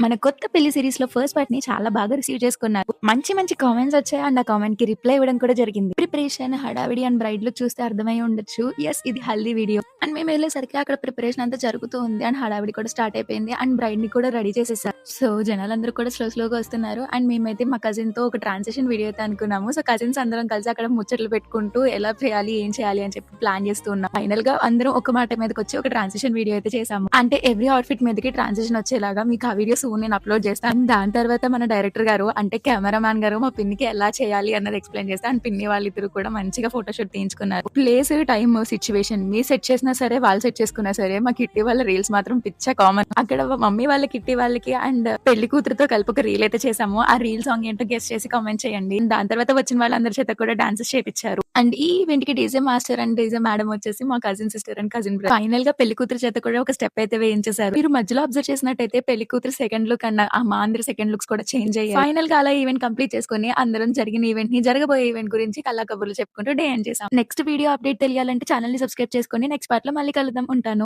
మన కొత్త పెళ్లి సీరీస్‌లో ఫస్ట్ పార్ట్‌ని చాలా బాగా రిసీవ్ చేసుకున్నారు. మంచి మంచి కామెంట్స్ వచ్చాయి. అండ్ ఆ కామెంట్‌కి రిప్లై ఇవ్వడం కూడా జరిగింది. ప్రిపరేషన్, హడావిడి అండ్ బ్రైడ్ లుక్ చూస్తే అర్థమై ఉండొచ్చు. యెస్, ఇది హల్దీ వీడియో. అండ్ మేము వెళ్ళేసరికి అక్కడ ప్రిపరేషన్ అంతా జరుగుతూ ఉంది. అండ్ హడావిడి కూడా స్టార్ట్ అయిపోయింది. అండ్ బ్రైడ్‌ని కూడా రెడీ చేసేసారు. సో, జనాలందరూ కూడా స్లోగా వస్తున్నారు. అండ్ మేమైతే మా కజిన్‌తో ఒక ట్రాన్సిషన్ వీడియో అయితే అనుకున్నాము. సో, కజిన్స్ అందరం కలిసి అక్కడ ముచ్చట్లు పెట్టుకుంటూ ఎలా చేయాలి, ఏం చేయాలి అని చెప్పి ప్లాన్ చేస్తూ ఉన్నాం. ఫైనల్‌గా అందరం ఒక మాట మీదకొచ్చి ఒక ట్రాన్సిషన్ వీడియో అయితే చేసాము. అంటే ఎవ్రి అవుట్‌ఫిట్ మీదకి ట్రాన్సిషన్ వచ్చేలాగా మీకు ఆ వీడియో సూన్ నేను అప్‌లోడ్ చేస్తాను. దాని తర్వాత మన డైరెక్టర్ గారు అంటే కెమెరామాన్ గారు మా పిన్నికి ఎలా చేయాలి అన్నది ఎక్స్‌ప్లెయిన్ చేస్తే అండ్ పిన్ని వాళ్ళిద్దరూ కూడా మంచిగా ఫోటోషూట్ తీయించుకున్నారు. ప్లేస్, టైమ్, సిట్యుయేషన్ మీరు సెట్ చేసినా సరే, వాళ్ళు సెట్ చేసుకున్నా సరే మా కిట్టి వాళ్ళ రీల్స్ మాత్రం పిచ్చ కామన్. అక్కడ మమ్మీ వాళ్ళ కిట్టి వాళ్ళకి అండ్ పెళ్లి కూతురుతో కలిపి ఒక రీల్ అయితే చేసాము. ఆ రీల్ సాంగ్ ఏంటో గెస్ చేసి కామెంట్ చేయండి. దాని తర్వాత వచ్చిన వాళ్ళందరి చేత కూడా డాన్సెస్ చేపిచ్చారు. అండ్ ఈ ఈవెంట్ కి DJ master and DJ madam వచ్చేసి మా cousin sister and cousin brother. Final గా పెళ్లి కూతురు చేత కూడా ఒక స్టెప్ అయితే వేయించేశారు. మీరు మధ్యలో అబ్జర్వ్ చేసినట్టయితే పెళ్లి కూతురు సెకండ్ లుక్ అన్న మా అందరి సెకండ్ లుక్స్ కూడా చేంజ్ అయ్యాయి. ఫైనల్ గా అలా ఈవెంట్ కంప్లీట్ చేసుకుని అందరం జరిగిన ఈవెంట్ ని, జరగబోయే ఈవెంట్ గురించి కల్లా కబుర్లు చెప్పుకుంటూ డే ఎండ్ చేసాం. నెక్స్ట్ వీడియో అప్డేట్ తెలియాలంటే ఛానల్ ని సబ్స్క్రైబ్ చేసుకొని నెక్స్ట్ పార్ట్ లో మళ్ళీ కలుద్దాం. ఉంటాను.